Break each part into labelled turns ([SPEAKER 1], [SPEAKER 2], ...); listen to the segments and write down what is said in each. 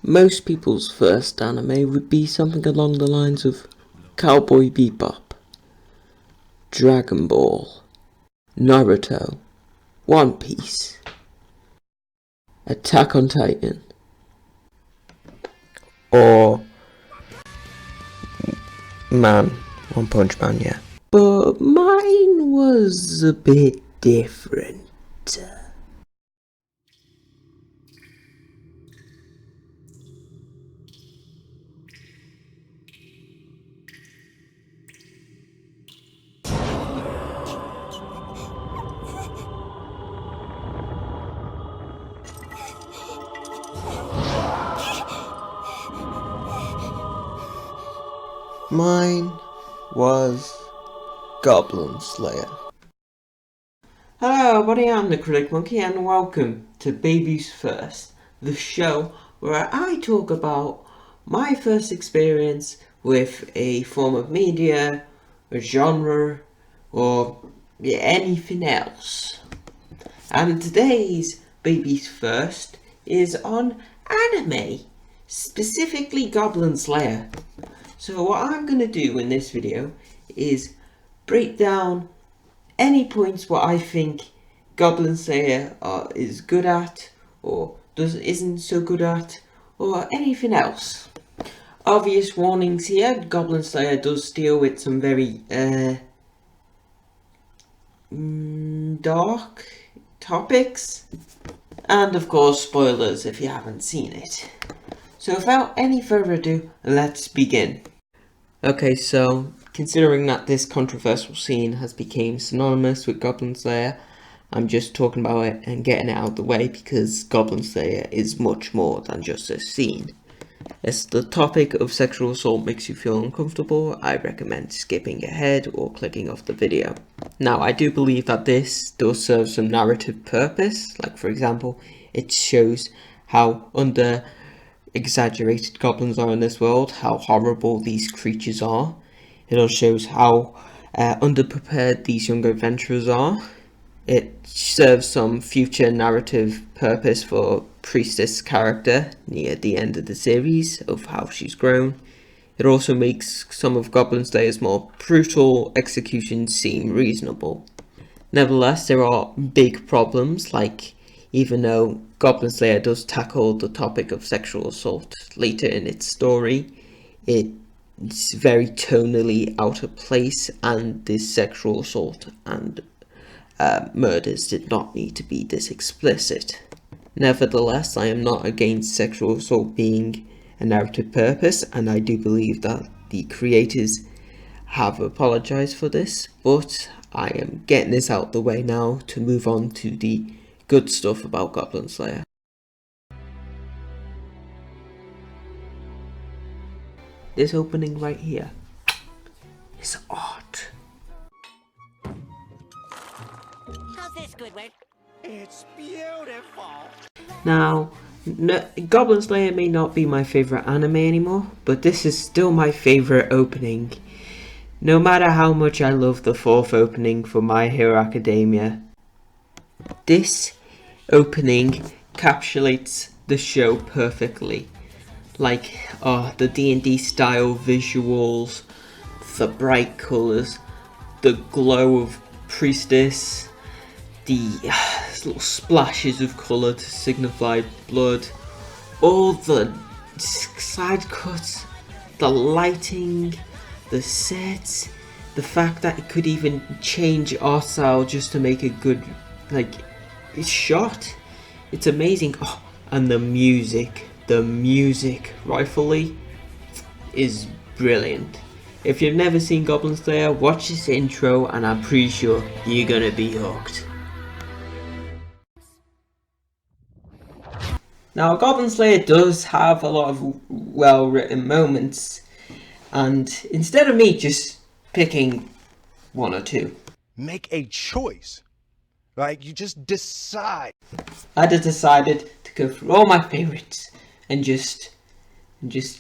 [SPEAKER 1] Most people's first anime would be something along the lines of Cowboy Bebop, Dragon Ball, Naruto, One Piece, Attack on Titan, or One Punch Man, yeah. But mine was a bit different. Mine was Goblin Slayer. Hello everybody, I'm the Critic Monkey and welcome to Babies First, the show where I talk about my first experience with a form of media, a genre, or anything else. And today's Babies First is on anime, specifically Goblin Slayer. So what I'm going to do in this video is break down any points what I think Goblin Slayer is good at, or isn't so good at, or anything else. Obvious warnings here, Goblin Slayer does deal with some very dark topics, and of course spoilers if you haven't seen it. So without any further ado, let's begin. Okay, so considering that this controversial scene has become synonymous with Goblin Slayer, I'm just talking about it and getting it out of the way because Goblin Slayer is much more than just a scene. If the topic of sexual assault makes you feel uncomfortable, I recommend skipping ahead or clicking off the video. Now, I do believe that this does serve some narrative purpose, like for example, it shows how exaggerated goblins are in this world, how horrible these creatures are. It also shows how underprepared these young adventurers are. It serves some future narrative purpose for Priestess' character near the end of the series, of how she's grown. It also makes some of Goblin Slayer's more brutal executions seem reasonable. Nevertheless, there are big problems, like even though Goblin Slayer does tackle the topic of sexual assault later in its story, it's very tonally out of place, and this sexual assault and murders did not need to be this explicit. Nevertheless, I am not against sexual assault being a narrative purpose, and I do believe that the creators have apologized for this, but I am getting this out the way now to move on to the good stuff about Goblin Slayer. This opening right here is art.
[SPEAKER 2] How's this, Squidward? It's beautiful.
[SPEAKER 1] Now, Goblin Slayer may not be my favourite anime anymore, but this is still my favourite opening. No matter how much I love the fourth opening for My Hero Academia, this opening encapsulates the show perfectly. Like the D&D style visuals, the bright colours, the glow of Priestess, the little splashes of colour to signify blood, all the side cuts, the lighting, the sets, the fact that it could even change art style just to make a good shot. It's amazing. Oh, and the music rightfully is brilliant. If you've never seen Goblin Slayer, watch this intro and I'm pretty sure you're gonna be hooked. Now, Goblin Slayer does have a lot of well-written moments, and instead of me just picking one or two,
[SPEAKER 3] make a choice. Like, you just decide.
[SPEAKER 1] I just decided to go through all my favorites and just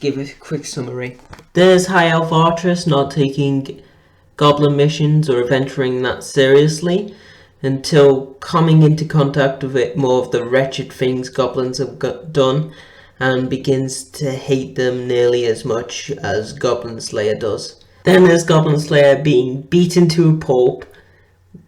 [SPEAKER 1] give a quick summary. There's High Elf Artress not taking goblin missions or adventuring that seriously until coming into contact with it more of the wretched things goblins have done, and begins to hate them nearly as much as Goblin Slayer does. Then there's Goblin Slayer being beaten to a pulp,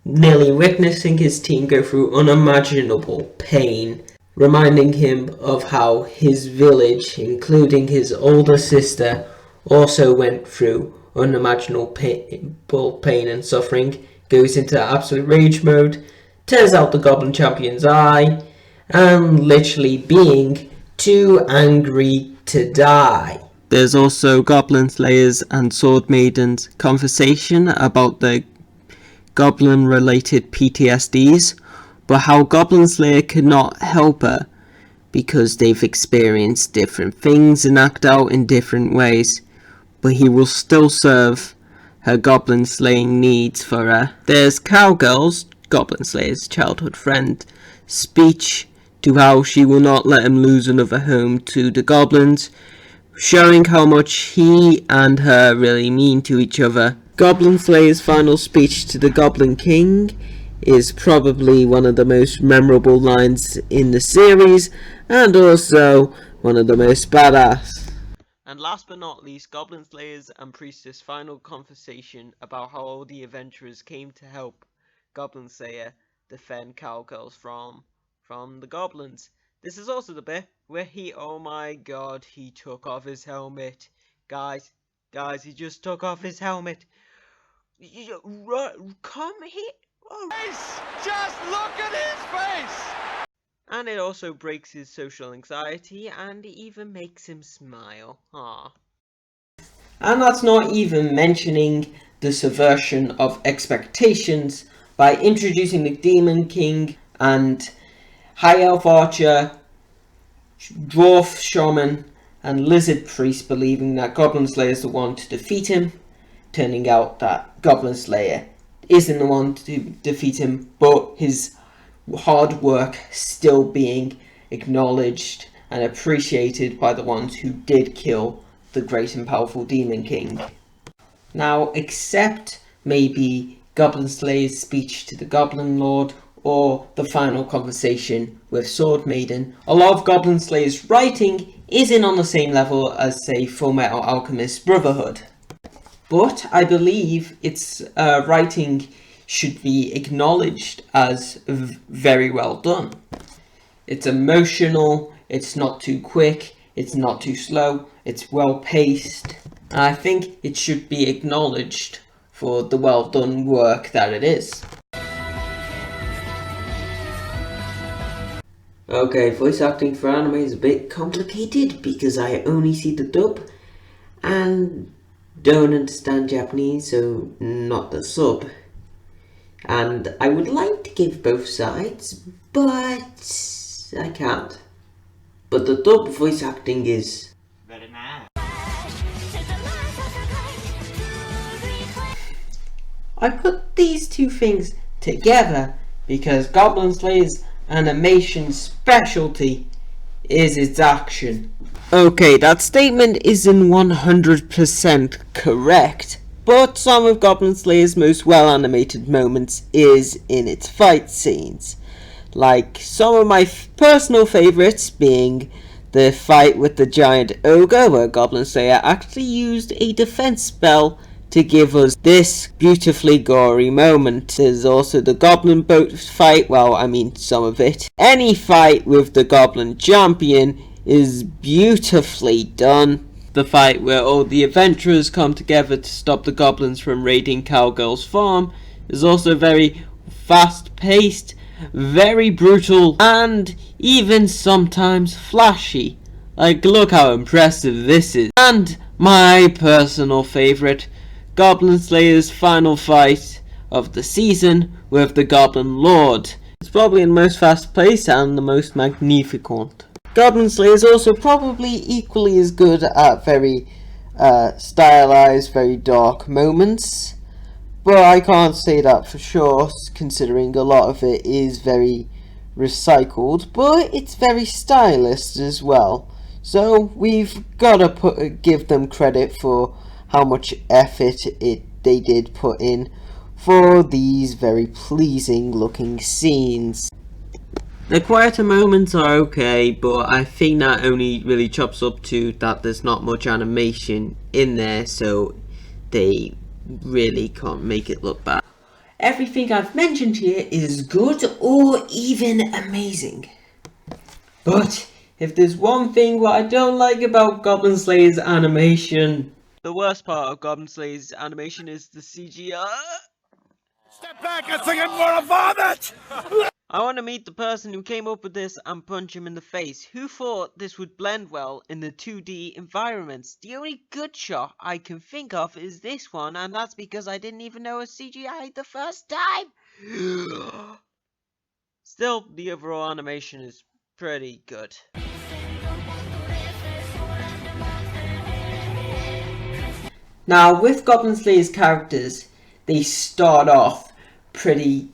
[SPEAKER 1] nearly witnessing his team go through unimaginable pain, reminding him of how his village, including his older sister, also went through unimaginable pain and suffering, goes into absolute rage mode, tears out the Goblin Champion's eye, and literally being too angry to die. There's also Goblin Slayers and Sword Maidens conversation about their Goblin related PTSDs, but how Goblin Slayer cannot help her because they've experienced different things and act out in different ways, but he will still serve her Goblin slaying needs for her. There's Cowgirl's, Goblin Slayer's childhood friend, speech to how she will not let him lose another home to the goblins, showing how much he and her really mean to each other. Goblin Slayer's final speech to the Goblin King is probably one of the most memorable lines in the series, and also one of the most badass. And last but not least, Goblin Slayers and Priestess' final conversation about how all the adventurers came to help Goblin Slayer defend Cowgirls from the goblins. This is also the bit where oh my god, he took off his helmet. Guys, he just took off his helmet. Come here. Oh.
[SPEAKER 3] Just look at his face!
[SPEAKER 1] And it also breaks his social anxiety and even makes him smile. Aww. And that's not even mentioning the subversion of expectations by introducing the Demon King and High Elf Archer, Dwarf Shaman, and Lizard Priest believing that Goblin Slayer is the one to defeat him, turning out that Goblin Slayer isn't the one to defeat him, but his hard work still being acknowledged and appreciated by the ones who did kill the great and powerful Demon King. Now, except maybe Goblin Slayer's speech to the Goblin Lord or the final conversation with Sword Maiden, a lot of Goblin Slayer's writing isn't on the same level as, say, Fullmetal Alchemist Brotherhood. But I believe its writing should be acknowledged as very well done. It's emotional, it's not too quick, it's not too slow, it's well paced. And I think it should be acknowledged for the well done work that it is. Okay, voice acting for anime is a bit complicated because I only see the dub and don't understand Japanese, so not the sub. And I would like to give both sides, but I can't. But the dub voice acting is
[SPEAKER 2] Very nice.
[SPEAKER 1] I put these two things together because Goblin Slayer's animation specialty is its action. Okay, that statement isn't 100% correct, but some of Goblin Slayer's most well animated moments is in its fight scenes. Like some of my personal favourites being the fight with the giant ogre, where Goblin Slayer actually used a defense spell to give us this beautifully gory moment. There's also the Goblin boat fight, well, I mean some of it. Any fight with the Goblin Champion is beautifully done. The fight where all the adventurers come together to stop the goblins from raiding Cowgirl's farm is also very fast-paced, very brutal, and even sometimes flashy. Like, look how impressive this is. And my personal favourite, Goblin Slayer's final fight of the season with the Goblin Lord. It's probably the most fast-paced and the most magnificent. Goblin Slayer is also probably equally as good at very stylized, very dark moments, but I can't say that for sure, considering a lot of it is very recycled, but it's very stylish as well. So we've got to give them credit for how much effort they did put in for these very pleasing looking scenes. The quieter moments are okay, but I think that only really chops up to that there's not much animation in there, so they really can't make it look bad. Everything I've mentioned here is good or even amazing. But if there's one thing what I don't like about Goblin Slayer's animation... The worst part of Goblin Slayer's animation is the CGI.
[SPEAKER 3] Step back, I think I'm gonna vomit!
[SPEAKER 1] I want to meet the person who came up with this and punch him in the face. Who thought this would blend well in the 2D environments? The only good shot I can think of is this one, and that's because I didn't even know it was CGI the first time. Still, the overall animation is pretty good. Now, with Goblin Slayer's characters, they start off pretty,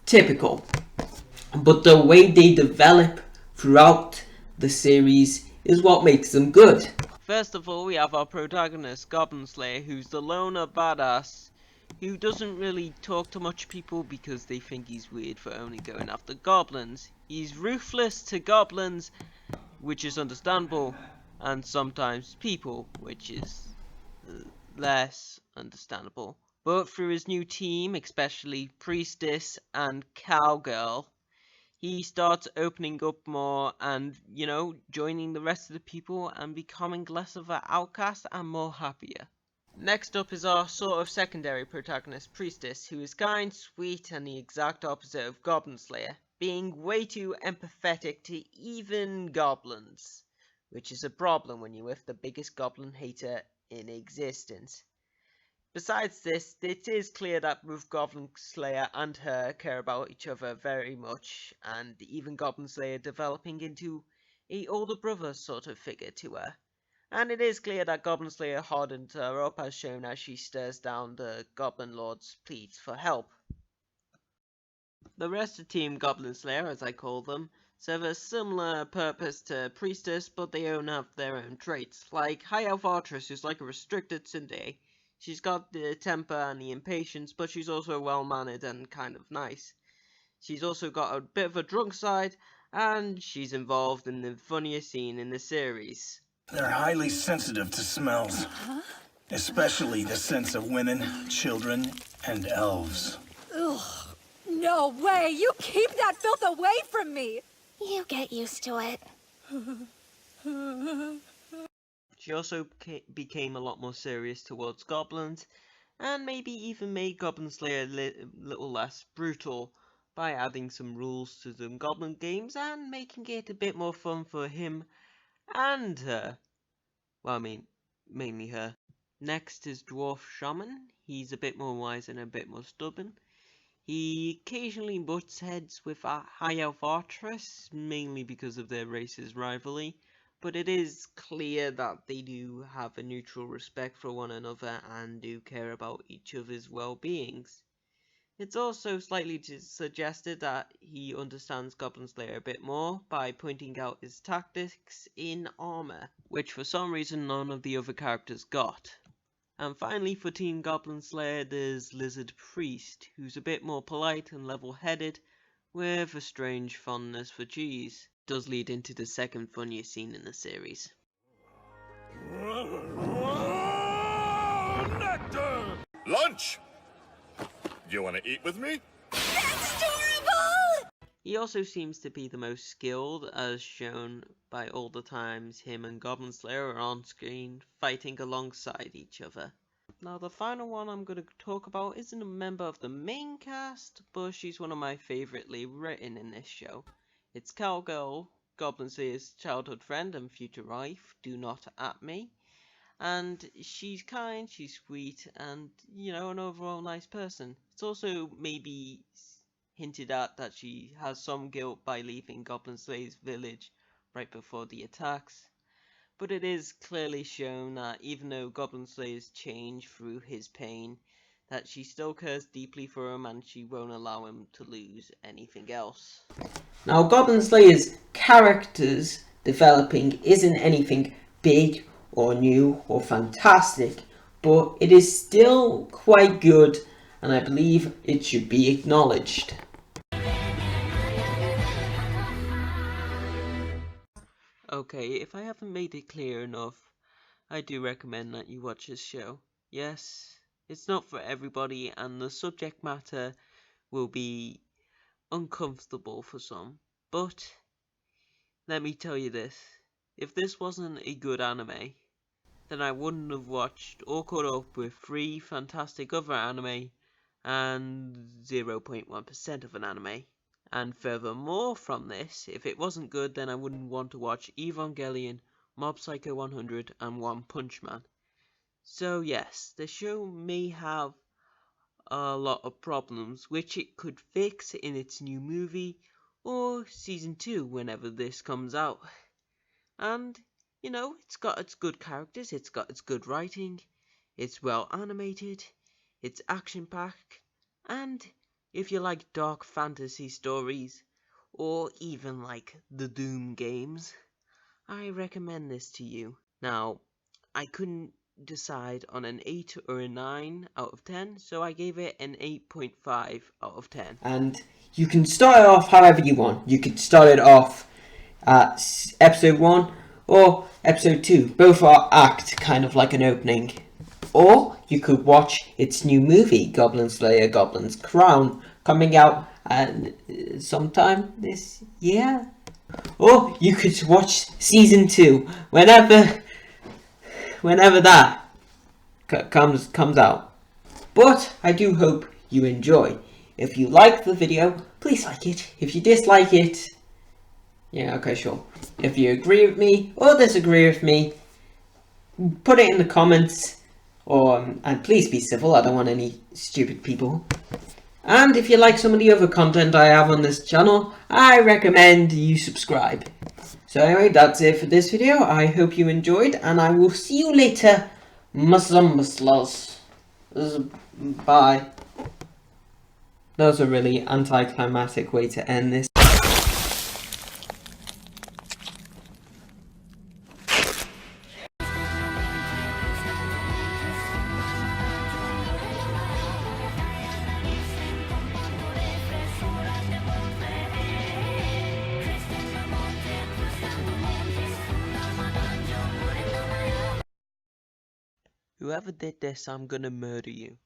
[SPEAKER 1] typical. But the way they develop throughout the series is what makes them good. First of all, we have our protagonist, Goblin Slayer, who's the loner badass who doesn't really talk to much people because they think he's weird for only going after goblins. He's ruthless to goblins, which is understandable, and sometimes people, which is less understandable. But through his new team, especially Priestess and Cowgirl, he starts opening up more and, joining the rest of the people and becoming less of an outcast and more happier. Next up is our sort of secondary protagonist, Priestess, who is kind, sweet, and the exact opposite of Goblin Slayer, being way too empathetic to even goblins, which is a problem when you're with the biggest goblin hater in existence. Besides this, it is clear that both Goblin Slayer and her care about each other very much, and even Goblin Slayer developing into a older brother sort of figure to her. And it is clear that Goblin Slayer hardened her up, as shown as she stares down the Goblin Lord's pleas for help. The rest of Team Goblin Slayer, as I call them, serve a similar purpose to Priestess, but they own have their own traits, like High Elf Artress, who's like a restricted tsundere. She's got the temper and the impatience, but she's also well-mannered and kind of nice. She's also got a bit of a drunk side, and she's involved in the funniest scene in the series.
[SPEAKER 4] They're highly sensitive to smells, especially the scents of women, children, and elves.
[SPEAKER 5] Ugh, no way! You keep that filth away from me!
[SPEAKER 6] You get used to it.
[SPEAKER 1] She also became a lot more serious towards goblins, and maybe even made Goblin Slayer a little less brutal by adding some rules to some goblin games and making it a bit more fun for him and her. Well, I mean, mainly her. Next is Dwarf Shaman. He's a bit more wise and a bit more stubborn. He occasionally butts heads with High Elf Artress, mainly because of their race's rivalry, but it is clear that they do have a mutual respect for one another and do care about each other's well-beings. It's also slightly suggested that he understands Goblin Slayer a bit more by pointing out his tactics in armor, which for some reason none of the other characters got. And finally, for Team Goblin Slayer, there's Lizard Priest, who's a bit more polite and level-headed, with a strange fondness for cheese. It does lead into the second funniest scene in the series.
[SPEAKER 7] Lunch! You want to eat with me?
[SPEAKER 5] That's adorable!
[SPEAKER 1] He also seems to be the most skilled, as shown by all the times him and Goblin Slayer are on screen, fighting alongside each other. Now the final one I'm going to talk about isn't a member of the main cast, but she's one of my favouritely written in this show. It's Cowgirl, Goblin Slayer's childhood friend and future wife, do not at me. And she's kind, she's sweet, and, an overall nice person. It's also maybe hinted at that she has some guilt by leaving Goblin Slayer's village right before the attacks. But it is clearly shown that even though Goblin Slayer's changed through his pain, that she still cares deeply for him and she won't allow him to lose anything else. Now, Goblin Slayer's characters developing isn't anything big or new or fantastic, but it is still quite good, and I believe it should be acknowledged. Okay, if I haven't made it clear enough, I do recommend that you watch this show. Yes, it's not for everybody, and the subject matter will be uncomfortable for some, but let me tell you this, if this wasn't a good anime, then I wouldn't have watched or caught up with 3 fantastic other anime and 0.1% of an anime. And furthermore from this, if it wasn't good, then I wouldn't want to watch Evangelion, Mob Psycho 100 and One Punch Man. So yes, the show may have a lot of problems, which it could fix in its new movie or season 2 whenever this comes out. And, you know, it's got its good characters, it's got its good writing, it's well animated, it's action-packed, and if you like dark fantasy stories, or even like the Doom games, I recommend this to you. Now, I couldn't decide on an 8 or a 9 out of 10, so I gave it an 8.5 out of 10.
[SPEAKER 8] And you can start it off however you want. You could start it off at episode 1 or episode 2. Both are act kind of like an opening. Or you could watch its new movie, Goblin Slayer Goblin's Crown, coming out sometime this year. Or you could watch season 2 whenever that comes out. But I do hope you enjoy. If you like the video, please like it. If you dislike it, yeah, okay, sure. If you agree with me or disagree with me, put it in the comments. And please be civil. I don't want any stupid people. And if you like some of the other content I have on this channel, I recommend you subscribe. So anyway, that's it for this video. I hope you enjoyed, and I will see you later. Muslims. Bye. That was a really anticlimactic way to end this.
[SPEAKER 1] Whoever did this, I'm gonna murder you.